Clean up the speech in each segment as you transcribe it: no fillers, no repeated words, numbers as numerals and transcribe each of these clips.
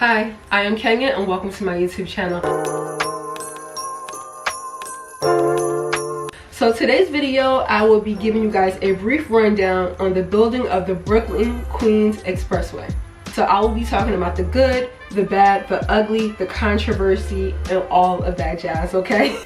Hi, I am Kenya and welcome to my YouTube channel. So today's video, I will be giving you guys a brief rundown on the building of the Brooklyn-Queens Expressway. So I will be talking about the good, the bad, the ugly, the controversy, and all of that jazz, okay?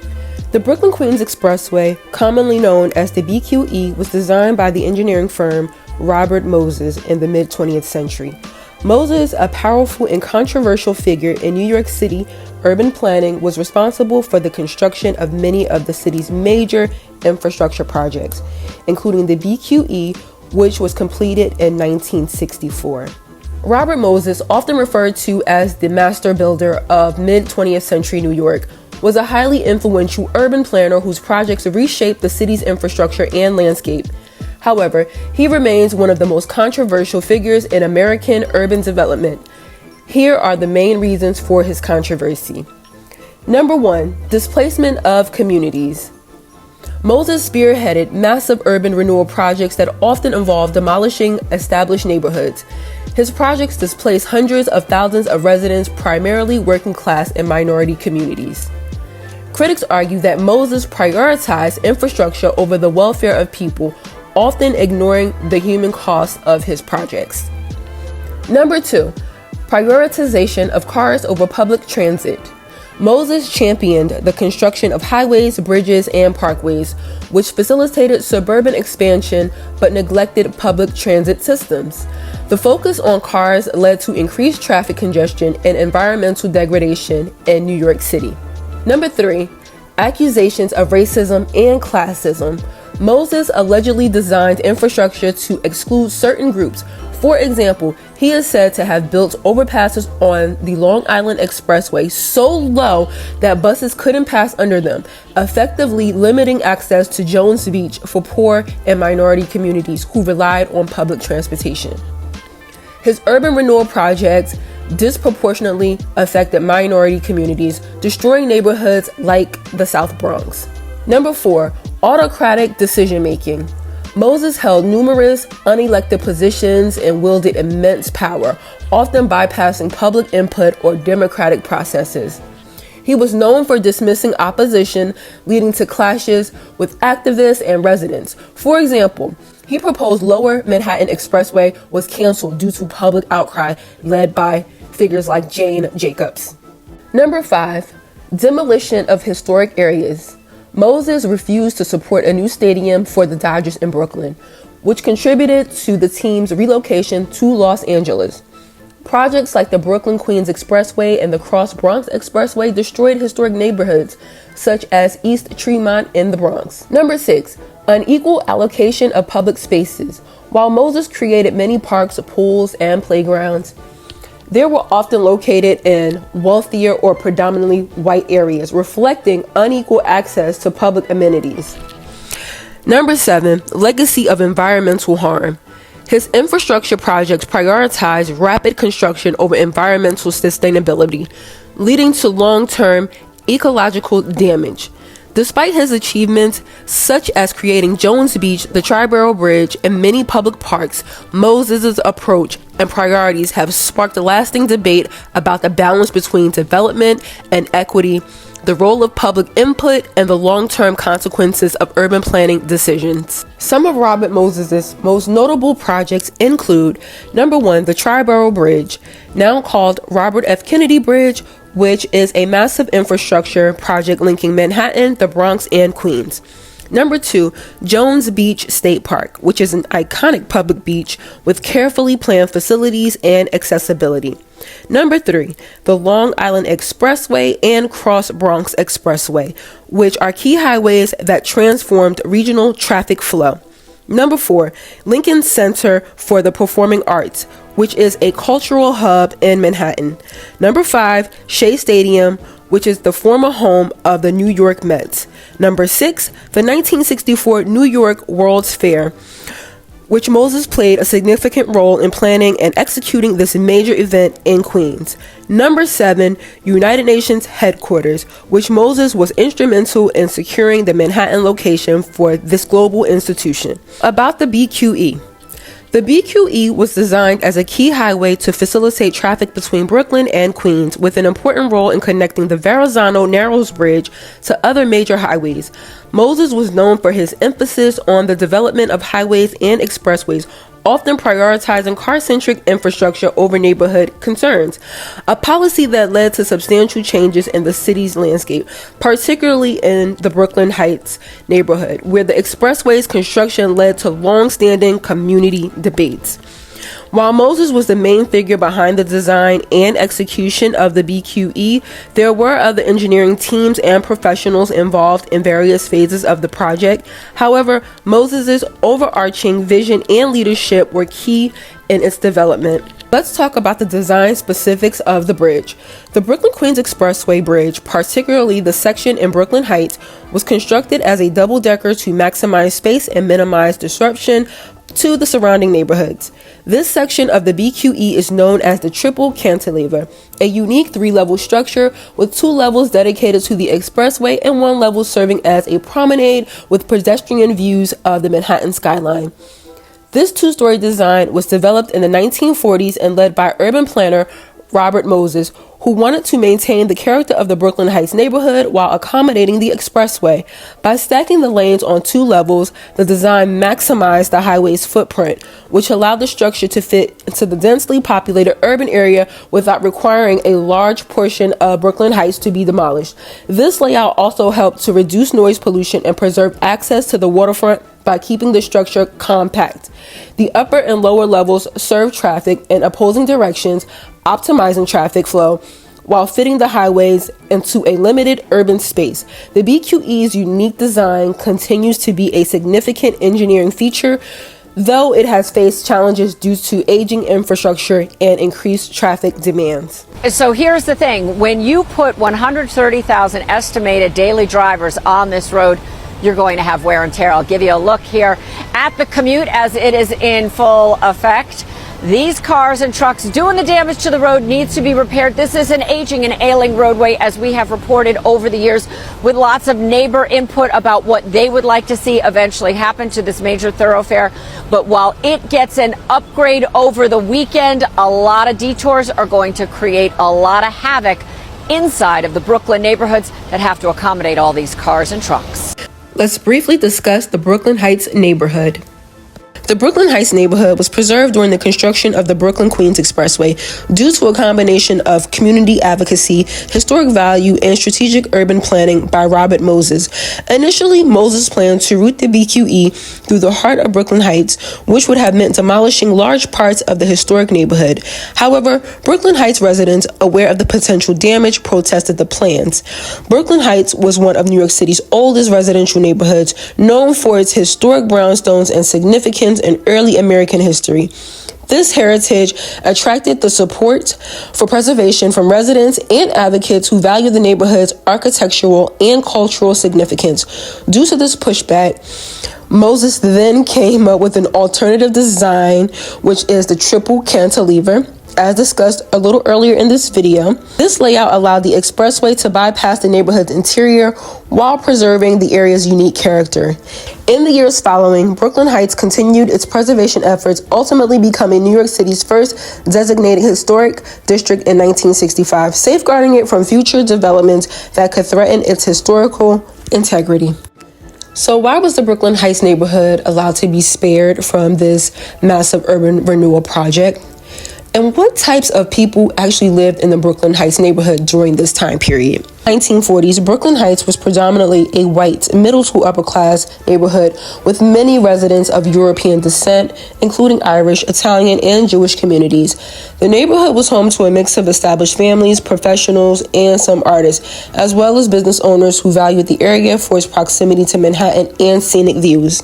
The Brooklyn-Queens Expressway, commonly known as the BQE, was designed by the engineering firm Robert Moses in the mid-20th century. Moses, a powerful and controversial figure in New York City urban planning, was responsible for the construction of many of the city's major infrastructure projects, including the BQE, which was completed in 1964. Robert Moses, often referred to as the master builder of mid-20th century New York, was a highly influential urban planner whose projects reshaped the city's infrastructure and landscape. However, he remains one of the most controversial figures in American urban development. Here are the main reasons for his controversy. Number 1, displacement of communities. Moses spearheaded massive urban renewal projects that often involved demolishing established neighborhoods. His projects displaced hundreds of thousands of residents, primarily working class and minority communities. Critics argue that Moses prioritized infrastructure over the welfare of people, often ignoring the human cost of his projects. Number 2, prioritization of cars over public transit. Moses championed the construction of highways, bridges, and parkways, which facilitated suburban expansion but neglected public transit systems. The focus on cars led to increased traffic congestion and environmental degradation in New York City. Number 3, accusations of racism and classism. Moses allegedly designed infrastructure to exclude certain groups. For example, he is said to have built overpasses on the Long Island Expressway so low that buses couldn't pass under them, effectively limiting access to Jones Beach for poor and minority communities who relied on public transportation. His urban renewal projects disproportionately affected minority communities, destroying neighborhoods like the South Bronx. Number 4, autocratic decision-making. Moses held numerous unelected positions and wielded immense power, often bypassing public input or democratic processes. He was known for dismissing opposition, leading to clashes with activists and residents. For example, he proposed Lower Manhattan Expressway was canceled due to public outcry led by figures like Jane Jacobs. Number 5, demolition of historic areas. Moses refused to support a new stadium for the Dodgers in Brooklyn, which contributed to the team's relocation to Los Angeles. Projects like the Brooklyn-Queens Expressway and the Cross-Bronx Expressway destroyed historic neighborhoods, such as East Tremont in the Bronx. Number 6, unequal allocation of public spaces. While Moses created many parks, pools, and playgrounds, they were often located in wealthier or predominantly white areas, reflecting unequal access to public amenities. Number 7, legacy of environmental harm. His infrastructure projects prioritized rapid construction over environmental sustainability, leading to long-term ecological damage. Despite his achievements, such as creating Jones Beach, the Triborough Bridge, and many public parks, Moses' approach and priorities have sparked a lasting debate about the balance between development and equity, the role of public input, and the long-term consequences of urban planning decisions. Some of Robert Moses' most notable projects include, number 1, the Triborough Bridge, now called Robert F. Kennedy Bridge, which is a massive infrastructure project linking Manhattan, the Bronx, and Queens. Number 2, Jones Beach State Park, which is an iconic public beach with carefully planned facilities and accessibility. Number 3, the Long Island Expressway and Cross Bronx Expressway, which are key highways that transformed regional traffic flow. Number 4, Lincoln Center for the Performing Arts, which is a cultural hub in Manhattan. Number 5, Shea Stadium, which is the former home of the New York Mets. Number 6, the 1964 New York World's Fair, which Moses played a significant role in planning and executing this major event in Queens. Number 7, United Nations headquarters, which Moses was instrumental in securing the Manhattan location for this global institution. About the BQE. The BQE was designed as a key highway to facilitate traffic between Brooklyn and Queens, with an important role in connecting the Verrazano-Narrows Bridge to other major highways. Moses was known for his emphasis on the development of highways and expressways, often prioritizing car-centric infrastructure over neighborhood concerns, a policy that led to substantial changes in the city's landscape, particularly in the Brooklyn Heights neighborhood, where the expressway's construction led to long-standing community debates. While Moses was the main figure behind the design and execution of the BQE, there were other engineering teams and professionals involved in various phases of the project. However, Moses's overarching vision and leadership were key in its development. Let's talk about the design specifics of the bridge. The Brooklyn-Queens Expressway Bridge, particularly the section in Brooklyn Heights, was constructed as a double-decker to maximize space and minimize disruption to the surrounding neighborhoods. This section of the BQE is known as the Triple Cantilever, a unique 3-level structure with 2 levels dedicated to the expressway and 1 level serving as a promenade with pedestrian views of the Manhattan skyline. This 2-story design was developed in the 1940s and led by urban planner Robert Moses, who wanted to maintain the character of the Brooklyn Heights neighborhood while accommodating the expressway. By stacking the lanes on 2 levels, the design maximized the highway's footprint, which allowed the structure to fit into the densely populated urban area without requiring a large portion of Brooklyn Heights to be demolished. This layout also helped to reduce noise pollution and preserve access to the waterfront by keeping the structure compact. The upper and lower levels serve traffic in opposing directions, optimizing traffic flow while fitting the highways into a limited urban space. The BQE's unique design continues to be a significant engineering feature, though it has faced challenges due to aging infrastructure and increased traffic demands. So here's the thing, when you put 130,000 estimated daily drivers on this road, you're going to have wear and tear. I'll give you a look here at the commute as it is in full effect. These cars and trucks doing the damage to the road needs to be repaired. This is an aging and ailing roadway, as we have reported over the years, with lots of neighbor input about what they would like to see eventually happen to this major thoroughfare. But while it gets an upgrade over the weekend, a lot of detours are going to create a lot of havoc inside of the Brooklyn neighborhoods that have to accommodate all these cars and trucks. Let's briefly discuss the Brooklyn Heights neighborhood. The Brooklyn Heights neighborhood was preserved during the construction of the Brooklyn-Queens Expressway due to a combination of community advocacy, historic value, and strategic urban planning by Robert Moses. Initially, Moses planned to route the BQE through the heart of Brooklyn Heights, which would have meant demolishing large parts of the historic neighborhood. However, Brooklyn Heights residents, aware of the potential damage, protested the plans. Brooklyn Heights was one of New York City's oldest residential neighborhoods, known for its historic brownstones and significance in early American history. This heritage attracted the support for preservation from residents and advocates who value the neighborhood's architectural and cultural significance. Due to this pushback, Moses then came up with an alternative design, which is the Triple Cantilever. As discussed a little earlier in this video, this layout allowed the expressway to bypass the neighborhood's interior while preserving the area's unique character. In the years following, Brooklyn Heights continued its preservation efforts, ultimately becoming New York City's first designated historic district in 1965, safeguarding it from future developments that could threaten its historical integrity. So why was the Brooklyn Heights neighborhood allowed to be spared from this massive urban renewal project? And what types of people actually lived in the Brooklyn Heights neighborhood during this time period? 1940s, Brooklyn Heights was predominantly a white, middle to upper class neighborhood with many residents of European descent, including Irish, Italian, and Jewish communities. The neighborhood was home to a mix of established families, professionals, and some artists, as well as business owners who valued the area for its proximity to Manhattan and scenic views.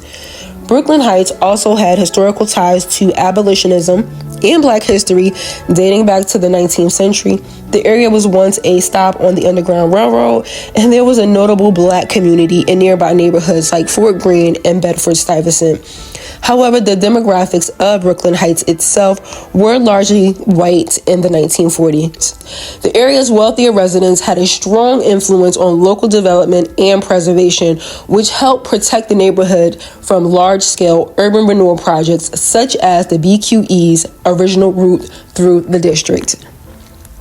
Brooklyn Heights also had historical ties to abolitionism and Black history dating back to the 19th century. The area was once a stop on the Underground Railroad, and there was a notable black community in nearby neighborhoods like Fort Greene and Bedford-Stuyvesant. However, the demographics of Brooklyn Heights itself were largely white in the 1940s. The area's wealthier residents had a strong influence on local development and preservation, which helped protect the neighborhood from large-scale urban renewal projects such as the BQE's original route through the district.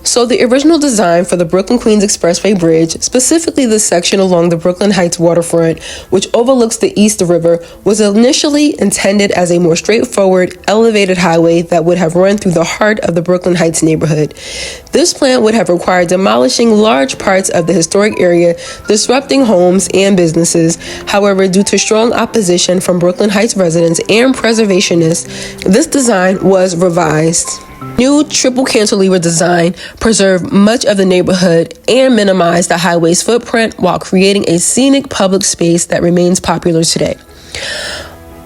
So the original design for the Brooklyn-Queens Expressway Bridge, specifically the section along the Brooklyn Heights waterfront, which overlooks the East River, was initially intended as a more straightforward, elevated highway that would have run through the heart of the Brooklyn Heights neighborhood. This plan would have required demolishing large parts of the historic area, disrupting homes and businesses. However, due to strong opposition from Brooklyn Heights residents and preservationists, this design was revised. New triple cantilever design preserved much of the neighborhood and minimized the highway's footprint while creating a scenic public space that remains popular today.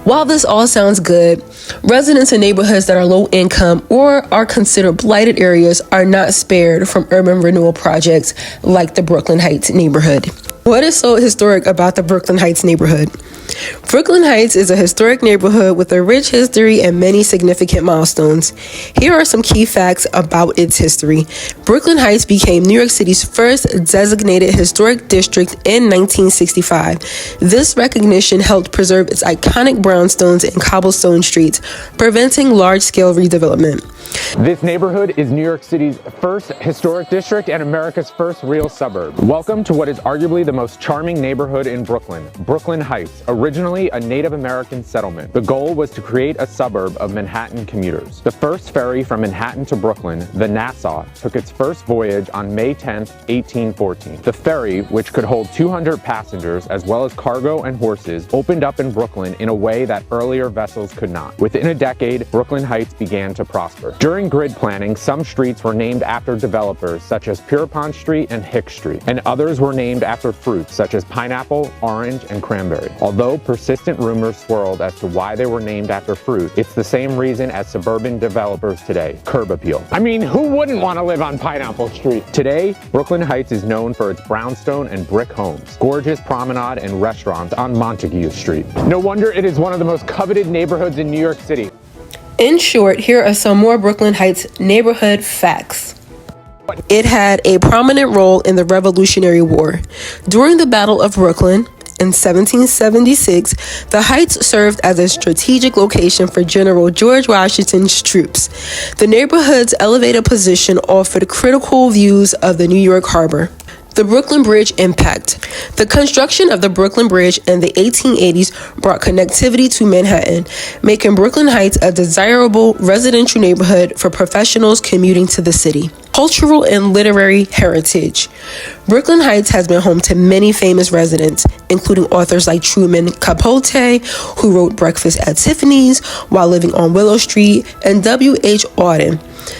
While this all sounds good, residents in neighborhoods that are low income or are considered blighted areas are not spared from urban renewal projects like the Brooklyn Heights neighborhood. What is so historic about the Brooklyn Heights neighborhood? Brooklyn Heights is a historic neighborhood with a rich history and many significant milestones. Here are some key facts about its history. Brooklyn Heights became New York City's first designated historic district in 1965. This recognition helped preserve its iconic brownstones and cobblestone streets, preventing large-scale redevelopment. This neighborhood is New York City's first historic district and America's first real suburb. Welcome to what is arguably the most charming neighborhood in Brooklyn, Brooklyn Heights, originally a Native American settlement. The goal was to create a suburb of Manhattan commuters. The first ferry from Manhattan to Brooklyn, the Nassau, took its first voyage on May 10, 1814. The ferry, which could hold 200 passengers as well as cargo and horses, opened up in Brooklyn in a way that earlier vessels could not. Within a decade, Brooklyn Heights began to prosper. During grid planning, some streets were named after developers such as Pierpont Street and Hicks Street, and others were named after fruits such as pineapple, orange, and cranberry. Although persistent rumors swirled as to why they were named after fruit, it's the same reason as suburban developers today: curb appeal. I mean, who wouldn't want to live on Pineapple Street? Today, Brooklyn Heights is known for its brownstone and brick homes, gorgeous promenade and restaurants on Montague Street. No wonder it is one of the most coveted neighborhoods in New York City. In short, here are some more Brooklyn Heights neighborhood facts. It had a prominent role in the Revolutionary War. During the Battle of Brooklyn in 1776, the Heights served as a strategic location for General George Washington's troops. The neighborhood's elevated position offered critical views of the New York harbor. The Brooklyn Bridge impact. The construction of the Brooklyn Bridge in the 1880s brought connectivity to Manhattan, making Brooklyn Heights a desirable residential neighborhood for professionals commuting to the city. Cultural and literary heritage. Brooklyn Heights has been home to many famous residents, including authors like Truman Capote, who wrote Breakfast at Tiffany's while living on Willow Street, and W.H. Auden.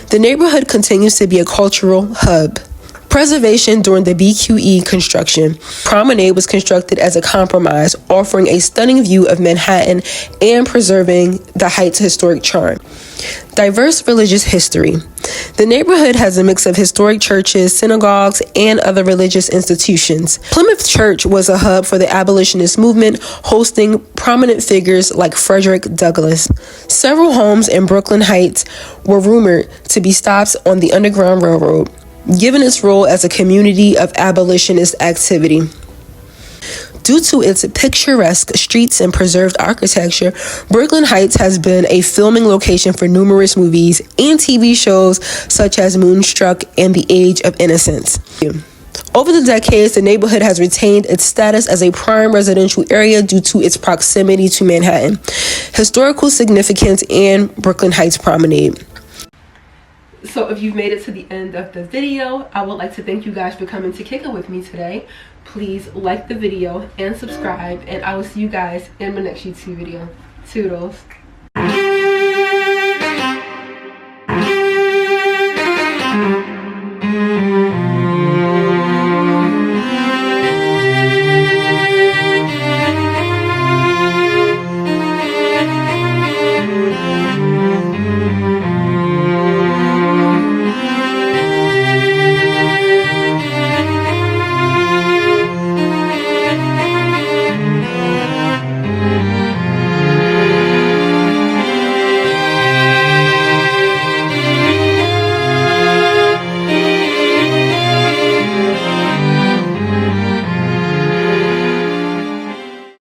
The neighborhood continues to be a cultural hub. Preservation during the BQE construction. Promenade was constructed as a compromise, offering a stunning view of Manhattan and preserving the Heights' historic charm. Diverse religious history. The neighborhood has a mix of historic churches, synagogues, and other religious institutions. Plymouth Church was a hub for the abolitionist movement, hosting prominent figures like Frederick Douglass. Several homes in Brooklyn Heights were rumored to be stops on the Underground Railroad, given its role as a community of abolitionist activity. Due to its picturesque streets and preserved architecture, Brooklyn Heights has been a filming location for numerous movies and TV shows such as Moonstruck and The Age of Innocence. Over the decades, the neighborhood has retained its status as a prime residential area due to its proximity to Manhattan, historical significance, and Brooklyn Heights Promenade. So if you've made it to the end of the video, I would like to thank you guys for coming to kick it with me today. Please like the video and subscribe, and I will see you guys in my next YouTube video. Toodles.